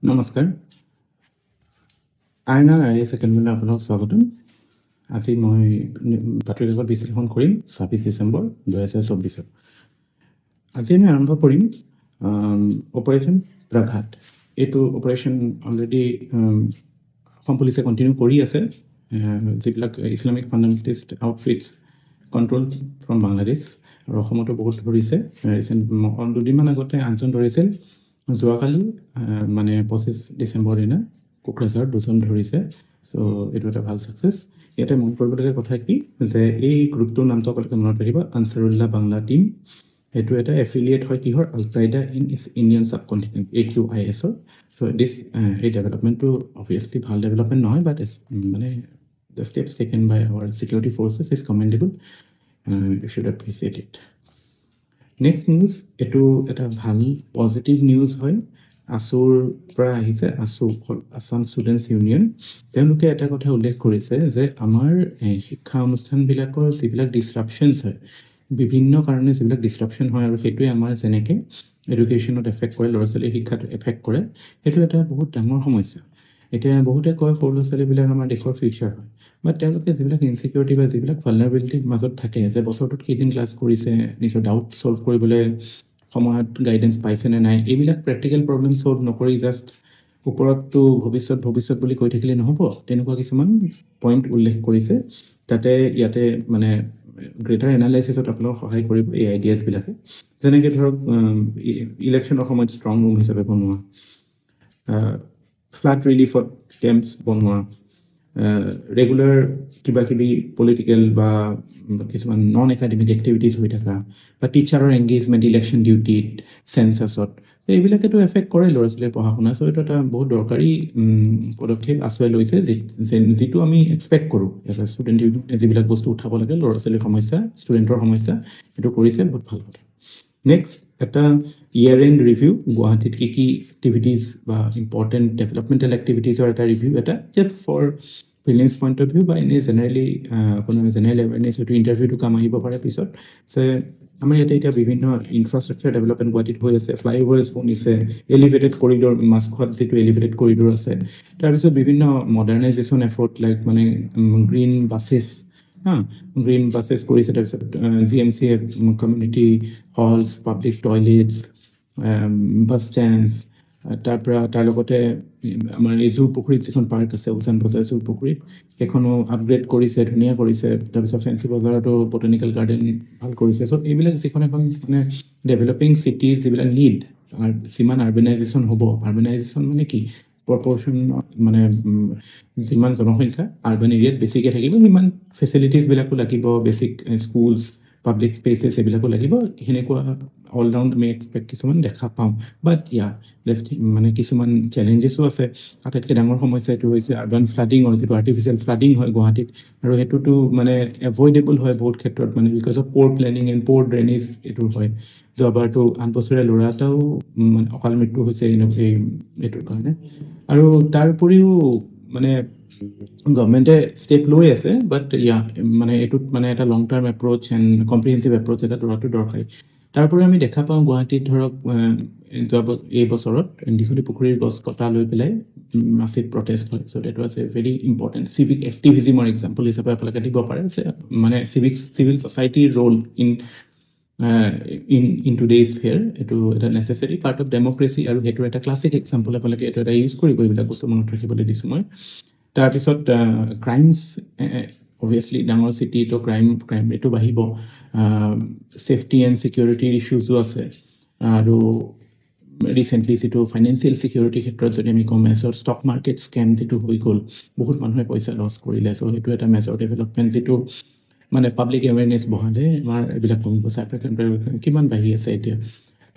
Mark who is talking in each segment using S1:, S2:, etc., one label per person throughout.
S1: নমস্কাৰ। আইনাৰ আই ছেকেণ্ডমেণ্টত আপোনাক স্বাগতম। আজি মই বাতৰিকাকত বিশ্লেষণ কৰিম 26 ডিচেম্বৰ 2024। আজি আমি আৰম্ভ কৰিম অপাৰেশ্যন প্ৰাঘাত। এইটো অপাৰেশ্যন অলৰেডি অসম পুলিচে কণ্টিনিউ কৰি আছে, যিবিলাক Islamic fundamentalist outfits control from Bangladesh, আৰু অসমতো বহুত ধৰিছে। ৰিচেণ্ট দুদিনমান আগতে আনজন ধৰিছিল, যোৱাকালি মানে 25 ডিচেম্বৰ দিনা কোকৰাঝাৰত 2জন ধৰিছে। চ' এইটো এটা ভাল ছাকচেছ। ইয়াতে মন কৰিবলগীয়া কথা কি যে এই গ্ৰুপটোৰ নামটো আপোনালোকে মনত ৰাখিব, আনচাৰুল্লাহ বাংলা টিম। সেইটো এটা এফিলিয়েট হয় কিহৰ, আল কায়দা ইন ইণ্ডিয়ান ছাবকণ্টিনেণ্ট, AQIS-ৰ। চ' এই ডেভেলপমেণ্টটো অভিয়াছলি ভাল ডেভেলপমেণ্ট নহয়, বাট মানে the steps taken by our security forces is commendable. You should appreciate it. Next news, এইটো এটা ভাল পজিটিভ নিউজ হয়। আছুৰ পৰা আহিছে, আছু আছাম ষ্টুডেণ্টছ ইউনিয়ন। তেওঁলোকে এটা কথা উল্লেখ কৰিছে যে আমাৰ শিক্ষা অনুষ্ঠানবিলাকৰ যিবিলাক ডিছৰাপশ্যনছ হয়, বিভিন্ন কাৰণে যিবিলাক ডিছৰাপশ্যন হয়, আৰু সেইটোৱে আমাৰ যেনেকৈ এডুকেশ্যনত এফেক্ট কৰে, ল'ৰা ছোৱালীৰ শিক্ষাত এফেক্ট কৰে, সেইটো এটা বহুত ডাঙৰ সমস্যা। এতিয়া বহুতে কয় সৰু ল'ৰা ছোৱালীবিলাক আমাৰ দেশৰ ফিউচাৰ হয়, বাট তেওঁলোকে যিবিলাক ইনচিকিউৰিটি বা যিবিলাক ভালনাৰেবিলিটিৰ মাজত থাকে, যে বছৰটোত কেইদিন ক্লাছ কৰিছে, নিজৰ ডাউট ছল্ভ কৰিবলৈ সময়ত গাইডেঞ্চ পাইছেনে নাই, এইবিলাক প্ৰেক্টিকেল প্ৰব্লেম ছল্ভ নকৰি জাষ্ট ওপৰততো ভৱিষ্যত বুলি কৈ থাকিলে নহ'ব। তেনেকুৱা কিছুমান পইণ্ট উল্লেখ কৰিছে। ইয়াতে মানে গ্ৰেটাৰ এনালাইচিছত আপোনালোকক সহায় কৰিব এই আইডিয়াছবিলাকে। যেনেকৈ ধৰক ইলেকশ্যনৰ সময়ত ষ্ট্ৰং ৰুম হিচাপে বনোৱা, ফ্লাড ৰিলিফত কেম্পছ বনোৱা, ৰেগুলাৰ কিবাকিবি পলিটিকেল বা কিছুমান নন একাডেমিক এক্টিভিটিছ হৈ থকা, বা টিচাৰৰ এংগেজমেণ্ট ইলেকশ্যন ডিউটিত, চেঞ্চাছত, এইবিলাকেতো এফেক্ট কৰে ল'ৰা ছোৱালীৰ পঢ়া শুনা। চ' এইটো এটা বহুত দৰকাৰী পদক্ষেপ আছুৱে লৈছে, যিটো আমি এক্সপেক্ট কৰোঁ এজ এ ষ্টুডেণ্ট ইউনিয়নে, যিবিলাক বস্তু উঠাব লাগে ল'ৰা ছোৱালীৰ সমস্যা, ষ্টুডেণ্টৰ সমস্যা, সেইটো কৰিছে, বহুত ভাল কথা। নেক্সট, এটা ইয়েৰ এণ্ড ৰিভিউ, গুৱাহাটীত কি কি এক্টিভিটিজ বা ইম্পৰ্টেণ্ট ডেভেলপমেণ্টেল এক্টিভিটিজৰ এটা ৰিভিউ, এটা just for prelims point of view, বা এনেই জেনেৰেলি আপোনাৰ জেনেৰেল এৱেৰনেছ, এইটো ইণ্টাৰভিউটো কাম আহিব পাৰে পিছত, যে আমাৰ ইয়াতে এতিয়া বিভিন্ন ইনফ্ৰাষ্ট্ৰাকচাৰ ডেভেলপমেণ্ট গুৱাহাটীত হৈ আছে, ফ্লাইঅভাৰ্ছ বনিছে, এলিভেটেড কৰিডৰ, মাছখোৱাত যিটো এলিভেটেড কৰিডৰ আছে, তাৰপিছত বিভিন্ন মডাৰ্ণাইজেশ্যন এফৰ্ট লাইক মানে গ্ৰীণ বাছেছ, গ্ৰীণ বাছেছ কৰিছে, তাৰপিছত GMC community halls, public toilets, bus stands, তাৰ লগতে আমাৰ এই জোৰ পুখুৰীত যিখন পাৰ্ক আছে, উজান বজাৰ জোৰ পুখুৰীত, সেইখনো আপগ্ৰেড কৰিছে, ধুনীয়া কৰিছে। তাৰপিছত ফেঞ্চি বজাৰতো বটানিকেল গাৰ্ডেন ভাল কৰিছে। চ' এইবিলাক যিখন এখন মানে ডেভেলপিং চিটিৰ যিবিলাক নিড, যিমান আৰ্বেনাইজেশ্যন হ'ব, আৰ্বেনাইজেশ্যন মানে কি, প্ৰপৰ্শ্যন মানে যিমান জনসংখ্যা আৰ্বান এৰিয়াত বেছিকৈ থাকিব, সিমান ফেচিলিটিছবিলাকো লাগিব, বেছিক স্কুলছ, পাব্লিক স্পেচেছ এইবিলাকো লাগিব। সেনেকুৱা অলৰাউণ্ড আমি এক্সপেক্ট কিছুমান দেখা পাওঁ। বাট মানে কিছুমান চেলেঞ্জেছো আছে। আটাইতকৈ ডাঙৰ সমস্যা এইটো হৈছে আৰ্বান ফ্লাডিঙৰ, যিটো আৰ্টিফিচিয়েল ফ্লাডিং হয় গুৱাহাটীত, আৰু সেইটোতো মানে এভইডেবল হয় বহুত ক্ষেত্ৰত, মানে because of poor planning and poor drainage এইটো হয়। যোৱাবাৰতো 8 বছৰীয়া ল'ৰা এটাও মানে অকাল মৃত্যু হৈছে এইটোৰ কাৰণে। আৰু তাৰ উপৰিও মানে গভৰ্ণমেণ্টে ষ্টেপ লৈ আছে, বাট মানে এইটোত মানে এটা long term approach and comprehensive approach এটা লোৱাটো দৰকাৰী। তাৰোপৰি আমি দেখা পাওঁ গুৱাহাটীত ধৰক এই বছৰত দীঘলী পুখুৰীৰ গছ কটা লৈ পেলাই মাছিভ প্ৰটেষ্ট হয়। So' that was a very important civic এক্টিভিজিমৰ এক্সাম্পল হিচাপে আপোনালোকে দিব পাৰে, যে মানে চিভিল ছ'চাইটিৰ ৰোল ইন টুডেজ ফেয়াৰ, এইটো এটা নেচেচাৰী পাৰ্ট অফ ডেম'ক্ৰেচি, আৰু সেইটোৰ এটা ক্লাছিক এক্সাম্পল আপোনালোকে এইটো এটা ইউজ কৰিব, এইবিলাক বস্তু মনত ৰাখিবলৈ দিছোঁ মই। তাৰপিছত ক্ৰাইমছ, অভিয়াছলি ডাঙৰ চিটিতো ক্ৰাইম ৰেটো বাঢ়িব, ছেফটি এণ্ড ছিকিউৰিটিৰ ইছ্যুজো আছে, আৰু ৰিচেণ্টলি যিটো ফাইনেন্সিয়েল ছিকিউৰিটিৰ ক্ষেত্ৰত যদি আমি কওঁ, মেজৰ ষ্টক মাৰ্কেট স্কেম যিটো হৈ গ'ল, বহুত মানুহে পইচা লছ কৰিলে। চ' সেইটো এটা মেজৰ ডেভেলপমেণ্ট, যিটো মানে পাব্লিক এৱেৰনেছ বঢ়ালে আমাৰ এইবিলাক কমিব। চাইবাৰ ক্ৰাইম কিমান বাঢ়ি আছে এতিয়া।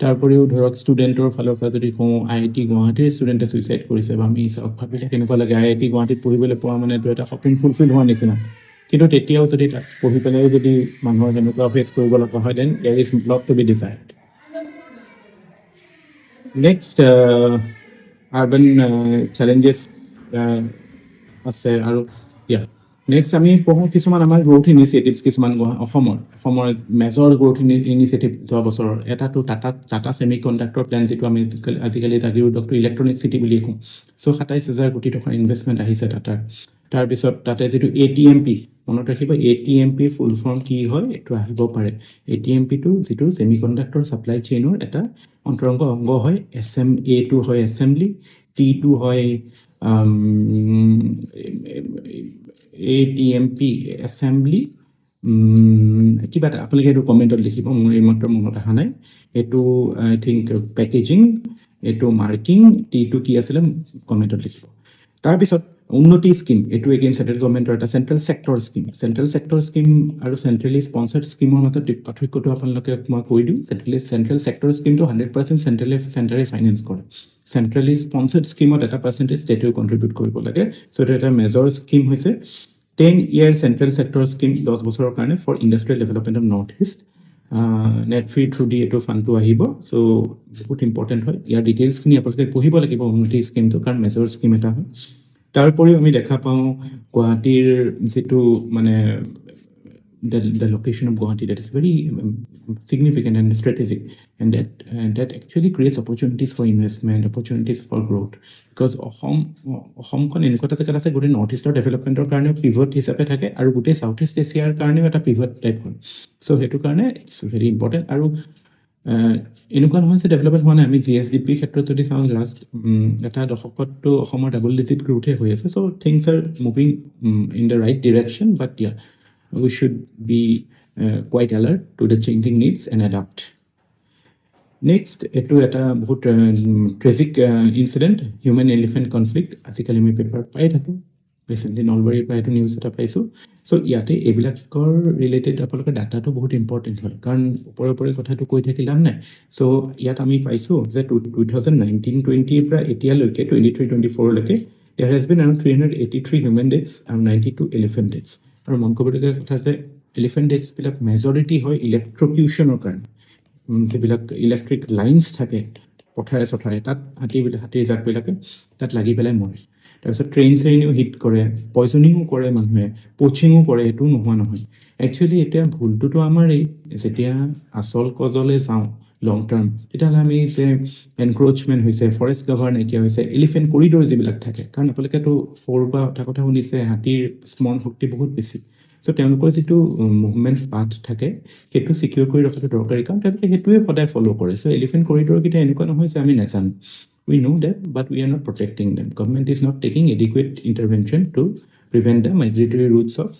S1: তাৰ উপৰিও ধৰক ষ্টুডেণ্টৰ ফালৰ পৰা যদি কওঁ, IIT গুৱাহাটীৰ ষ্টুডেণ্টে ছুইচাইড কৰিছে, বা আমি চাওক ভাবিলে কেনেকুৱা লাগে, IIT গুৱাহাটীত পঢ়িবলৈ পোৱা মানে এইটো এটা সপোন ফুলফিল হোৱাৰ নিচিনা। কিন্তু তেতিয়াও যদি তাত পঢ়ি পেলাইও যদি মানুহৰ তেনেকুৱা ফেচ কৰিব লগা হয়, then there is lot to be decide. Next, urban challenges আছে, আৰু নেক্সট আমি পঢ়োঁ কিছুমান আমাৰ গ্ৰ'থ ইনিচিয়েটিভছ কিছুমান অসমৰ মেজৰ গ্ৰ'থ ইনিচিয়েটিভ যোৱা বছৰৰ এটাটো টাটা ছেমি কণ্ডাক্টৰ প্লেন যিটো আমি আজিকালি জাগিৰোডকটো ইলেক্ট্ৰনিক চিটি বুলি কওঁ। চ' 27,000 কোটি টকাৰ ইনভেষ্টমেণ্ট আহিছে টাটাৰ। তাৰপিছত তাতে যিটো ATMP মনত ৰাখিব, ATMP ফুল ফৰ্ম কি হয় এইটো আহিব পাৰে। ATMPটো যিটো ছেমি কণ্ডাক্টৰ ছাপ্লাই চেইনৰ এটা অন্তৰংগ অংগ হয়। A2 হয় এছেম্বলি, T2 হয় ATMP এছেম্বলি, কিবা এটা আপোনালোকে এইটো কমেণ্টত লিখিব, মোৰ এইমাত্ৰ মনত অহা নাই। এইটো আই থিংক পেকেজিং, এইটো মাৰ্কিং, T2 কি আছিলে কমেণ্টত লিখিব। তাৰপিছত উন্নতি স্কিম, এইটো এগেইন চেণ্ট্ৰেল গভৰ্ণমেণ্টৰ এটা চেণ্ট্ৰেল ছেক্টৰ স্কিম আৰু চেণ্ট্ৰেলি স্পনচাৰ্ড স্কিমৰ মাজত পাৰ্থক্যটো আপোনালোকে মই কৈ দিওঁ। চেণ্ট্ৰেল ছেক্টৰ স্কিমটো 100% চেণ্ট্ৰেলে ফাইনেন্স কৰে। চেণ্ট্ৰেলি স্পনচাৰ্ড স্কিমত এটা পাৰ্চেণ্টেজ ষ্টেটেও কণ্ট্ৰিবিউট কৰিব লাগে। চ' এইটো এটা মেজৰ স্কিম হৈছে 10-year চেণ্ট্ৰেল ছেক্টৰ স্কিম 10 বছৰৰ কাৰণে for industrial development of north east. Net free through the এইটো ফাণ্ডটো আহিব। চ' বহুত ইম্পৰ্টেণ্ট হয়। ইয়াৰ ডিটেইলছখিনি আপোনালোকে পঢ়িব লাগিব উন্নতি স্কিমটো, কাৰণ মেজৰ স্কিম এটা হয়। তাৰ উপৰিও আমি দেখা পাওঁ গুৱাহাটীৰ যিটো মানে the location of Guwahati, that is very significant and strategic, and that actually creates opportunities for investment, opportunities for growth, because অসমখন এনেকুৱা এটা জেগাত আছে গোটেই নৰ্থ ইষ্টৰ ডেভেলপমেণ্টৰ কাৰণে পিভট হিচাপে থাকে আৰু গোটেই চাউথ ইষ্ট এছিয়াৰ কাৰণেও এটা পিভট টাইপ হয়। চ' সেইটো কাৰণে ইটছ ভেৰি ইম্পৰ্টেণ্ট। আৰু এনেকুৱা নহয় যে ডেভেলপমেণ্ট হোৱা নাই। আমি GSDPৰ ক্ষেত্ৰত যদি চাওঁ লাষ্ট এটা দশকতটো অসমৰ ডাবল ডিজিট গ্ৰোথে হৈ আছে। So' things are moving in the right direction, but we should be quite alert to the changing needs and adapt. Next, এইটো এটা বহুত tragic incident, human elephant conflict. আজিকালি আমি পেপাৰ পাই থাকোঁ। ৰিচেণ্টলি নলবাৰীৰ পৰা এইটো নিউজ এটা পাইছোঁ। চ' ইয়াতে এইবিলাকৰ ৰিলেটেড আপোনালোকৰ ডাটাটো বহুত ইম্পৰ্টেণ্ট হয়, কাৰণ ওপৰে কথাটো কৈ থাকি লাভ নাই। চ' ইয়াত আমি পাইছোঁ যে 2019-20 পৰা এতিয়ালৈকে 23-24লৈকে there has been around 383 human deaths আৰু 92 elephant deaths। আৰু মন কৰিবলগীয়া কথা যে এলিফেণ্ট ডেথছবিলাক মেজৰিটি হয় ইলেক্ট্ৰকিউশ্যনৰ কাৰণে। যিবিলাক ইলেক্ট্ৰিক লাইনছ থাকে পথাৰে তাত হাতীৰ জাকবিলাকে তাত লাগি পেলাই মৰে। তাৰপিছত ট্ৰেইনিও হিট কৰে, পয়জনিঙো কৰে মানুহে, পচিঙো কৰে, এইটো নোহোৱা নহয়। একচুৱেলি এতিয়া ভুলটোতো আমাৰেই, যেতিয়া আচল কজলৈ যাওঁ লং টাৰ্ম, তেতিয়াহ'লে আমি যে এনক্ৰ'চমেণ্ট হৈছে, ফৰেষ্ট কাভাৰ নাইকিয়া হৈছে, এলিফেণ্ট কৰিডৰ যিবিলাক থাকে, কাৰণ আপোনালোকেতো সৰুৰ পৰা কথা শুনিছে হাতীৰ স্মৰণ শক্তি বহুত বেছি। চ' তেওঁলোকৰ যিটো মুভমেণ্ট পাথ থাকে সেইটো ছিকিউৰ কৰি ৰখাটো দৰকাৰী, কাৰণ তেওঁলোকে সেইটোৱে সদায় ফ'ল' কৰে। চ' এলিফেণ্ট কৰিডৰকেইটা এনেকুৱা নহয় যে আমি নাজানো, we know that, but we are not protecting them. Government is not taking adequate intervention to prevent the migratory routes of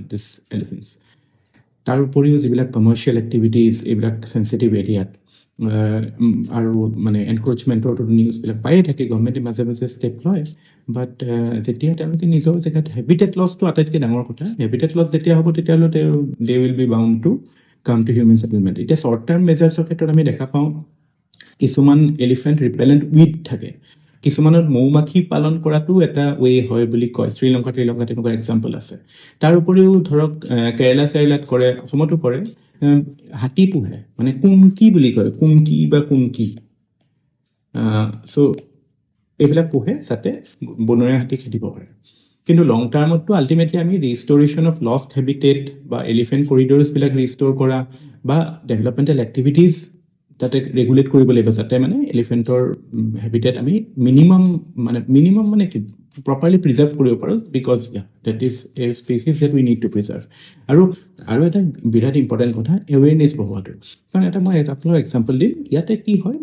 S1: these elephants. তাৰ উপৰিও যিবিলাক কমাৰ্চিয়েল এক্টিভিটিজ, এইবিলাক চেঞ্চিটিভ এৰিয়াত আৰু মানে এনক্ৰ'চমেণ্টৰ নিউজবিলাক পায়ে থাকে, গভৰ্ণমেণ্টে মাজে মাজে ষ্টেপ লয়। বাট যেতিয়া তেওঁলোকে নিজৰ জেগাত হেবিটেট লছটো আটাইতকৈ ডাঙৰ কথা, হেবিটেট লছ যেতিয়া হ'ব তেতিয়াহ'লে they will be bound to come to human settlement. এতিয়া শ্বৰ্ট টাৰ্ম মেজাৰ্ছৰ ক্ষেত্ৰত আমি দেখা পাওঁ কিছুমান এলিফেণ্ট ৰিপেলেণ্ট উইড থাকে, কিছুমানত মৌমাখি পালন কৰাটো এটা ৱে হয় বুলি কয়। শ্ৰীলংকা তেনেকুৱা এক্সাম্পল আছে। তাৰ উপৰিও ধৰক কেৰেলাত কৰে, অসমতো কৰে, হাতী পোহে, মানে কুংকি বুলি কয়, কুংকি বা কুংকি। চ' এইবিলাক পোহে যাতে বনৰীয়া হাতী খেদিব পাৰে। কিন্তু লং টাৰ্মতটো আল্টিমেটলি আমি ৰিষ্ট'ৰেশ্যন অফ লষ্ট হেবিটেট বা এলিফেণ্ট কৰিডৰ্ছবিলাক ৰিষ্ট'ৰ কৰা বা ডেভেলপমেণ্টেল এক্টিভিটিজ যাতে ৰেগুলেট কৰিব লাগিব, যাতে মানে এলিফেণ্টৰ হেবিটেট আমি মিনিমাম মানে কি প্ৰপাৰলি প্ৰিজাৰ্ভ কৰিব পাৰোঁ, because that is a species that we need to preserve. আৰু এটা বিৰাট ইম্পৰ্টেণ্ট কথা, এৱেৰনেছ বঢ়োৱাটো। কাৰণ মই আপোনালোকৰ এক্সাম্পল দিম। ইয়াতে কি হয়,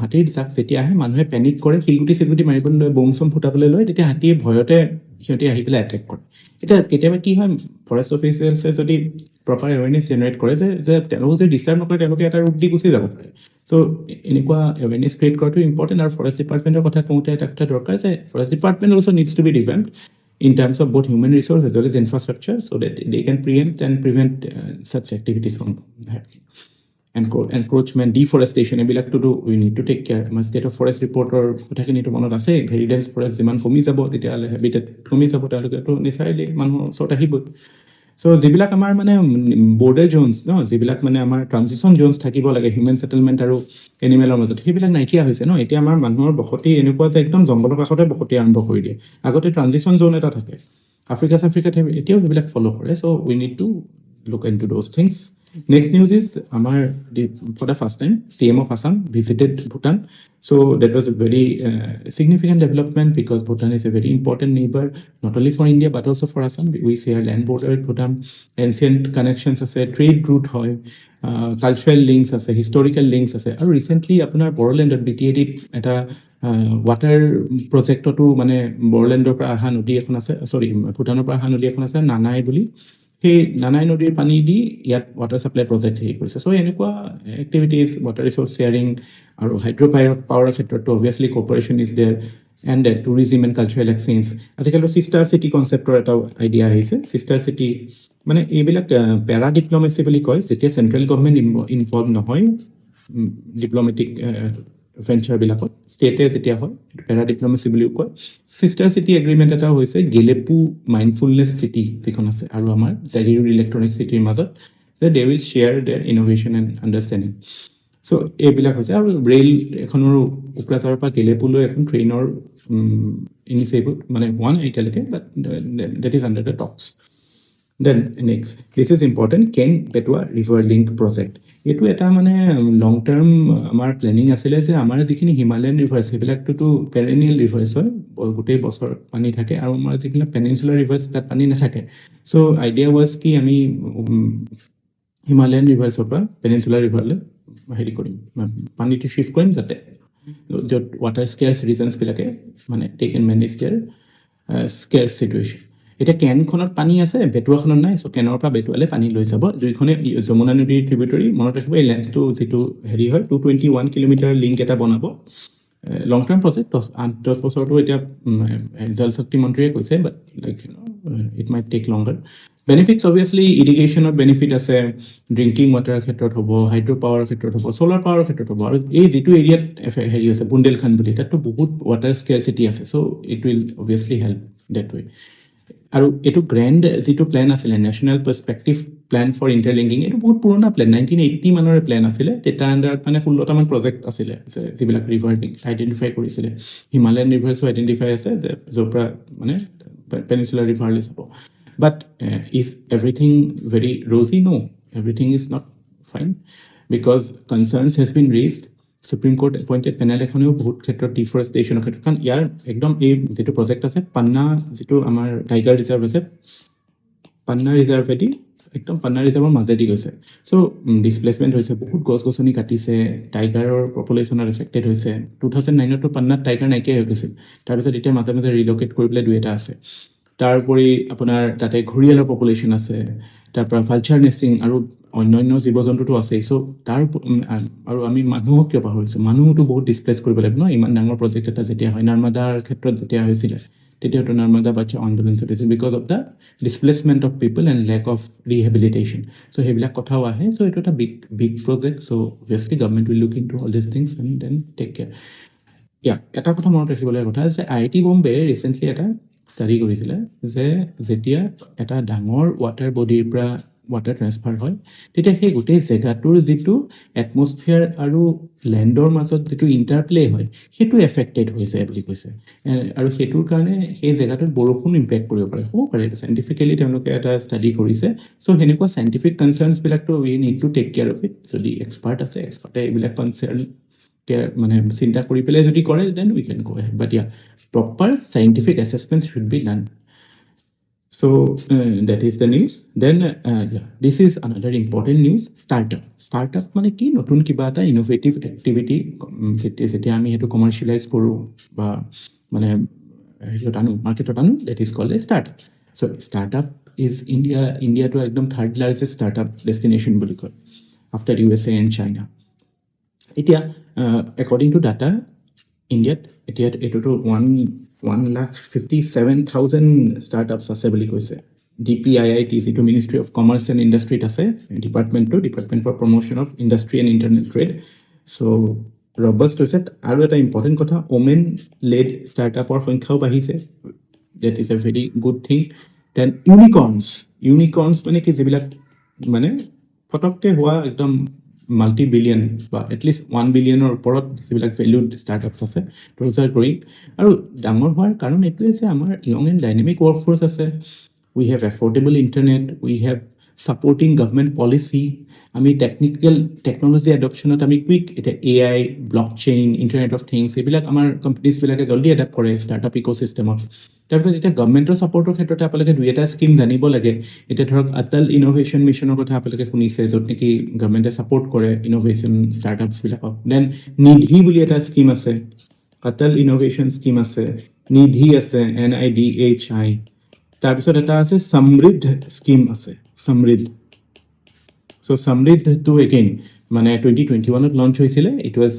S1: হাতীৰ জাক যেতিয়া আহে মানুহে পেনিক কৰে, শিলগুটি মাৰিবলৈ লয়, বম চম ফুটাবলৈ লয়, তেতিয়া হাতীয়ে ভয়তে সিহঁতি আহি পেলাই এটেক কৰে। এতিয়া কেতিয়াবা কি হয়, ফৰেষ্ট অফিচিয়েলছে যদি প্ৰপাৰ এৱেৰনেছ জেনেৰেট কৰে যে তেওঁলোকে যদি ডিষ্টাৰ্ব নকৰে তেওঁলোকে এটা ৰুট দি গুচি যাব পাৰে। চ' এনেকুৱা এৱেৰনেছ ক্ৰিয়েট কৰাটো ইম্পৰ্টেণ্ট। আৰু ফৰেষ্ট ডিপাৰ্টমেণ্টৰ কথা কওঁতে এটা কথা দৰকাৰ যে forest department also' needs to be revamped in terms of both human resource as well as infrastructure, so that they can preempt and prevent such activities from happening. Encroachment, deforestation, এইবিলাকটোতো we need to take care. আমাৰ state of forest ৰিপৰ্টৰ কথাখিনিতো মনত আছে, very dance forest যিমান কমি যাব তেতিয়াহ'লে habitat কমি যাব, তেওঁলোকেতো নিচাৰিলি মানুহৰ ওচৰত আহিবই। চ' যিবিলাক আমাৰ মানে বৰ্ডাৰ জ'নছ যিবিলাক মানে আমাৰ ট্ৰানজিশ্যন জ'নছ থাকিব লাগে হিউমেন ছেটেলমেণ্ট আৰু এনিমেলৰ মাজত, সেইবিলাক নাইকিয়া হৈছে এতিয়া আমাৰ মানুহৰ বসতি এনেকুৱা যে একদম জংঘলৰ কাষতে বসতি আৰম্ভ কৰি দিয়ে। আগতে ট্ৰানজিশ্যন জ'ন এটা থাকে, আফ্ৰিকাত এতিয়াও সেইবিলাক ফ'ল' কৰে, so' we need to look into those things. Next news is for the first time CM of Assam visited Bhutan. So that was a very significant development because Bhutan is a very important neighbor not only for India but also for Assam. We share land border with Bhutan, ancient connections আছে, trade route হয়, cultural links আছে, historical links আছে, আৰু recently আপোনাৰ বড়োলেণ্ডত BTAD এটা water প্ৰজেক্টতো মানে বড়োলেণ্ডৰ পৰা অহা নদী এখন আছে, ভূটানৰ পৰা অহা নদী এখন আছে নানাই বুলি, সেই নানাই নদীৰ পানী দি ইয়াত ৱাটাৰ ছাপ্লাই প্ৰজেক্ট হেৰি কৰিছে। চ' এনেকুৱা এক্টিভিটিজ, ৱাটাৰ ৰিচোৰ্চ শ্বেয়াৰিং আৰু হাইড্ৰ' পাৱাৰৰ ক্ষেত্ৰতো obviously cooperation is there, and tourism and cultural exchange. আজিকালি ছিষ্টাৰ চিটি কনচেপ্টৰ এটা আইডিয়া আহিছে। ছিষ্টাৰ চিটি মানে এইবিলাক পেৰা ডিপ্ল'মেচি বুলি কয়, যেতিয়া চেণ্ট্ৰেল গভমেণ্ট ইনভলভ নহয় ডিপ্ল'মেটিক ভেঞ্চাৰবিলাকত, ষ্টেটে যেতিয়া হয় পেৰা ডিপ্ল'মেচি বুলিও কয়। ছিষ্টাৰ চিটি এগ্ৰিমেণ্ট এটা হৈছে গেলেপু মাইণ্ডফুলনেছ চিটি যিখন আছে আৰু আমাৰ জাগিৰোড ইলেক্ট্ৰনিক চিটিৰ মাজত, যে they will share their innovation and understanding. So' এইবিলাক হৈছে। আৰু ৰে'ল এখনৰ কোকৰাঝাৰৰ পৰা গেলেপুলৈ এখন ট্ৰেইনৰ ইনিচিয়েটিভ মানে হোৱা নাই এতিয়ালৈকে, but that is under the talks. Then next, this is important, Ken Betwa river link project. এইটো এটা মানে লং টাৰ্ম আমাৰ প্লেনিং আছিলে যে আমাৰ যিখিনি হিমালয়ান ৰিভাৰ্ছ সেইবিলাকটোতো পেৰেনিয়েল ৰিভাৰ্ছ হয়, গোটেই বছৰ পানী থাকে, আৰু আমাৰ যিখিনি পেনিনচুলাৰ ৰিভাৰ্ছ তাত পানী নাথাকে। চ' আইডিয়া ৱাজ কি আমি হিমালয়ান ৰিভাৰ্ছৰ পৰা পেনিনচুলাৰ ৰিভাৰলৈ হেৰি কৰিম, পানীটো শ্বিফ্ট কৰিম, যাতে য'ত ৱাটাৰ স্কেয়াৰ্ছ ৰিজনছবিলাকে মানে দে কেন মেনেজ দেয়াৰ স্কেয়াৰ্ছ চিটুৱেশ্যন। এতিয়া কেনখনত পানী আছে, বেটুৱাখনত নাই, চ' কেনৰ পৰা বেটুৱালৈ পানী লৈ যাব। দুইখনে যমুনা নদীৰ ট্ৰিবিউটৰী, মনত ৰাখিব এই লেণ্ডটো যিটো হেৰি হয় 221 কিলোমিটাৰ লিংক এটা বনাব। লং টাৰ্ম প্ৰজেক্ট, 8-10 বছৰটো এতিয়া জল শক্তি মন্ত্ৰীয়ে কৈছে, but like it might take longer. Benefits obviously ইৰিগেশ্যনত বেনিফিট আছে, ড্ৰিংকিং ৱাটাৰৰ ক্ষেত্ৰত হ'ব, হাইড্ৰ' পাৱাৰৰ ক্ষেত্ৰত হ'ব, চ'লাৰ পাৱাৰৰ ক্ষেত্ৰত হ'ব। আৰু এই যিটো এৰিয়াত হেৰি হৈছে বুন্দেলখাণ্ড বুলি, তাততো বহুত ৱাটাৰ স্কেয়াৰচিটি আছে, so' it will obviously help that way. আৰু এইটো গ্ৰেণ্ড যিটো প্লেন আছিলে, national perspective plan for interlinking, এইটো বহুত পুৰণা প্লেন, 1980 মানৰে প্লেন আছিলে। তেতিয়া আণ্ডাৰত মানে 16টামান প্ৰজেক্ট আছিলে যিবিলাক ৰিভাৰ আইডেণ্টিফাই কৰিছিলে। হিমালয়ান ৰিভাৰ্ছো আইডেণ্টিফাই আছে, যে য'ৰ পৰা মানে পেনিনচুলাৰ ৰিভাৰলৈ যাব। But is everything very rosy? No, everything is not fine, because concerns has been raised. Supreme court appointed panel এখনেও বহুত ক্ষেত্ৰত ডিফৰেষ্টেশ্যনৰ ক্ষেত্ৰত, কাৰণ ইয়াৰ একদম এই যিটো প্ৰজেক্ট আছে, পান্না যিটো আমাৰ টাইগাৰ ৰিজাৰ্ভ আছে, পান্না ৰিজাৰ্ভেদি একদম পান্না ৰিজাৰ্ভৰ মাজেদি গৈছে। চ' ডিছপ্লেচমেণ্ট হৈছে, বহুত গছ গছনি কাটিছে, টাইগাৰৰ পপুলেশ্যনত এফেক্টেড হৈছে। 2009তো পান্নাত টাইগাৰ নাইকিয়া হৈ গৈছিল, তাৰপিছত এতিয়া মাজে মাজে ৰিল'কেট কৰি পেলাই 2-এটা আছে। তাৰোপৰি আপোনাৰ তাতে ঘঁৰিয়ালৰ পপুলেশ্যন আছে, তাৰপৰা ভালচাৰ নেষ্টিং আৰু অন্যান্য জীৱ জন্তুটো আছেই। চ' আৰু আমি মানুহক কিয় পাহৰিছোঁ, মানুহতো বহুত ডিছপ্লেচ কৰিব লাগিব ন, ইমান ডাঙৰ প্ৰজেক্ট এটা যেতিয়া হয়। নাৰ্মাদাৰ ক্ষেত্ৰত যেতিয়া হৈছিলে, তেতিয়াতো নাৰ্মাদা বাচ্চা আন্দোলন চলিছিল, because of the displacement of people and lack of rehabilitation. So' সেইবিলাক কথাও আহে। চ' এইটো এটা big project. So' obviously government will look into all this things and then take care. এটা কথা মনত ৰাখিবলগীয়া কথা যে IIT বম্বে ৰিচেণ্টলি এটা ষ্টাডি কৰিছিলে, যে যেতিয়া এটা ডাঙৰ ৱাটাৰ বডিৰ পৰা ৱাটাৰ ট্ৰেন্সফাৰ হয়, তেতিয়া সেই গোটেই জেগাটোৰ যিটো এটমস্ফিয়াৰ আৰু লেণ্ডৰ মাজত যিটো ইণ্টাৰপ্লে হয়, সেইটো এফেক্টেড হৈ যায় বুলি কৈছে। আৰু সেইটোৰ কাৰণে সেই জেগাটোত বৰষুণ ইম্পেক্ট কৰিব পাৰে, হ'ব পাৰে। চাইণ্টিফিকেলি তেওঁলোকে এটা ষ্টাডি কৰিছে। চ' সেনেকুৱা চাইণ্টিফিক কনচাৰ্ণছবিলাকতো we need to take care of it. যদি এক্সপাৰ্ট আছে, এক্সপাৰ্টে এইবিলাক কনচাৰ্ণ মানে চিন্তা কৰি পেলাই যদি কৰে, then we can go ahead. But proper scientific assessment should be done. So that is the news. Then this is another important news. Startup মানে কি, নতুন কিবা এটা ইনোভেটিভ এক্টিভিটি যেতিয়া আমি সেইটো কমাৰ্চিয়েলাইজ কৰোঁ বা মানে হেৰিত আনো, মাৰ্কেটত আনো, that is called a startup. So startup is ইণ্ডিয়াটো একদম থাৰ্ড লাৰ্জেষ্ট ষ্টাৰ্টআপ ডেষ্টিনেশ্যন বুলি কয়, আফটাৰ USA এণ্ড চাইনা। এতিয়া একৰ্ডিং টু ডাটা, ইণ্ডিয়াত এতিয়া এইটোতো 1,57,000 ষ্টাৰ্টআপছ আছে বুলি কৈছে। DPIIT যিটো মিনিষ্ট্ৰী অফ কমাৰ্চ এণ্ড ইণ্ডাষ্ট্ৰীত আছে, department for promotion of industry and internet trade. So' robust হৈছে। আৰু এটা ইম্পৰ্টেণ্ট কথা, ওমেন লেড ষ্টাৰ্টআপৰ সংখ্যাও বাঢ়িছে, that is a very good thing. Then unicorns মানে কি, যিবিলাক মানে ফটককৈ হোৱা একদম মাল্টি বিলিয়ন বা এটলিষ্ট 1 বিলিয়নৰ ওপৰত যিবিলাক ভেলিউড ষ্টাৰ্টআপছ আছে those are growing আৰু ডাঙৰ হোৱাৰ কাৰণ এইটোৱে যে আমাৰ য়ং এণ্ড ডাইনামিক ৱৰ্কফ'ৰ্চ আছে we have affordable internet we have supporting government policy আমি টেকনলজি এডপশ্যনত আমি কুইক এতিয়া AI blockchain internet of things এইবিলাক আমাৰ কোম্পানীজবিলাকে জল্দি এডাপ্ট কৰে ষ্টাৰ্টআপ ইক'চিষ্টেমত তাৰপিছত এতিয়া গভৰ্ণমেণ্টৰ ছাপৰ্টৰ ক্ষেত্ৰতে আপোনালোকে দুই এটা স্কিম জানিব লাগে এতিয়া ধৰক অটল ইন'ভেশ্যন মিছনৰ কথা আপোনালোকে শুনিছে য'ত নেকি গভৰ্ণমেণ্টে ছাপৰ্ট কৰে ইন'ভেশ্যন ষ্টাৰ্টআপছবিলাকক দেন নিধি বুলি এটা স্কিম আছে অটল ইন'ভেশ্যন স্কিম আছে নিধি আছে NIDHI তাৰপিছত এটা আছে সমৃদ্ধ স্কিম আছে সমৃদ্ধ So Samrid to again, মানে 2021 লঞ্চ হৈছিলে it was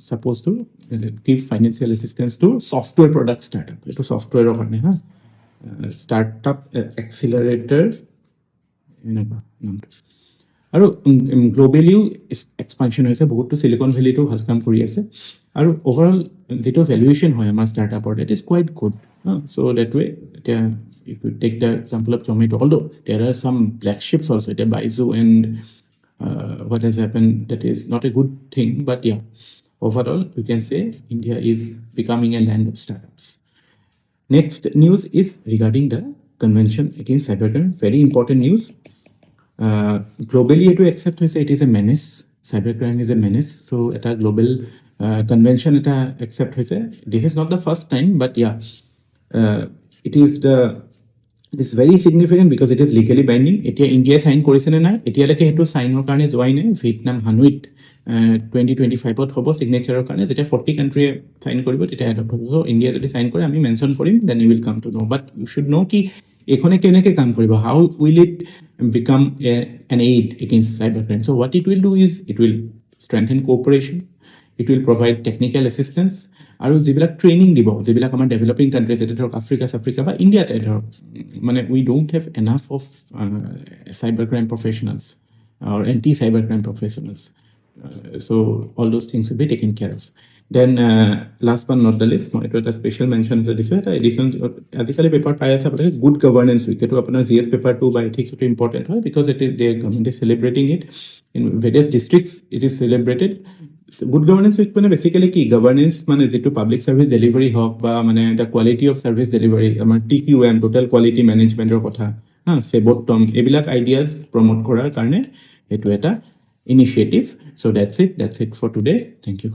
S1: supposed to give financial assistance to software product startup এইটো সফটৱেৰৰ কাৰণে হা startup accelerator এনেকুৱা নামটো আৰু গ্লোবেলিও এক্সপানশ্যন হৈছে বহুতো চিলিকন ভেলীটো ভাল কাম কৰি আছে আৰু অভাৰঅল যিটো ভেলুৱেশ্যন হয় আমাৰ ষ্টাৰ্টআপৰ that is quite good so' that way এতিয়া if you take the example of Zomato, although there are some black ships also, the Baizu and what has happened, that is not a good thing, but yeah, overall, you can say India is becoming a land of startups. Next news is regarding the Convention Against Cybercrime, very important news. Globally, to accept it is a menace, cybercrime is a menace, so at a global convention, it accept this is not the first time, but yeah, it is very significant because it is legally binding. এতিয়া ইণ্ডিয়াই sign কৰিছে নে নাই এতিয়ালৈকে সেইটো চাইনৰ কাৰণে যোৱাই নাই ভিয়েটনাম হানুইত 2025ত হ'ব চিগনেচাৰৰ কাৰণে যেতিয়া 40 কাণ্ট্ৰিয়ে চাইন কৰিব তেতিয়া এডপ্ট হ'ব চ' ইণ্ডিয়া যদি চাইন কৰে আমি মেনশ্যন কৰিম then you will come to know' but you should know' কি এইখনে কেনেকৈ কাম কৰিব how will it become an aid against cyber crime so' what it will do is it will strengthen cooperation it will provide technical assistance আৰু যিবিলাক training দিব যিবিলাক আমাৰ ডেভেলপিং কাণ্ট্ৰিজ এতিয়া ধৰক আফ্ৰিকা বা ইণ্ডিয়াতে ধৰক মানে we don't have enough of cyber crime professionals or anti cyber crime professionals so' all those things will be taken care of then last but not the least মই এইটো এটা special mention এটা দিছোঁ এটা এডিশ্যন আজিকালি paper পাই আছে আপোনালোকে গুড গভাৰ্নেন্স উইক এইটো আপোনাৰ GS পেপাৰটো বা এথিক্স এইটো ইম্পৰ্টেণ্ট হয় because it is government is celebrating it in various districts it is celebrated good governance week মানে বেচিকেলি কি গভাৰ্নেন্স মানে যিটো পাব্লিক ছাৰ্ভিচ ডেলিভাৰী হওক বা মানে এটা কোৱালিটি অফ ছাৰ্ভিচ ডেলিভাৰী আমাৰ TQM টোটেল কোৱালিটি মেনেজমেণ্টৰ কথা চেবটম এইবিলাক আইডিয়াজ প্ৰমোট কৰাৰ কাৰণে এইটো এটা initiative so' that's it for today thank U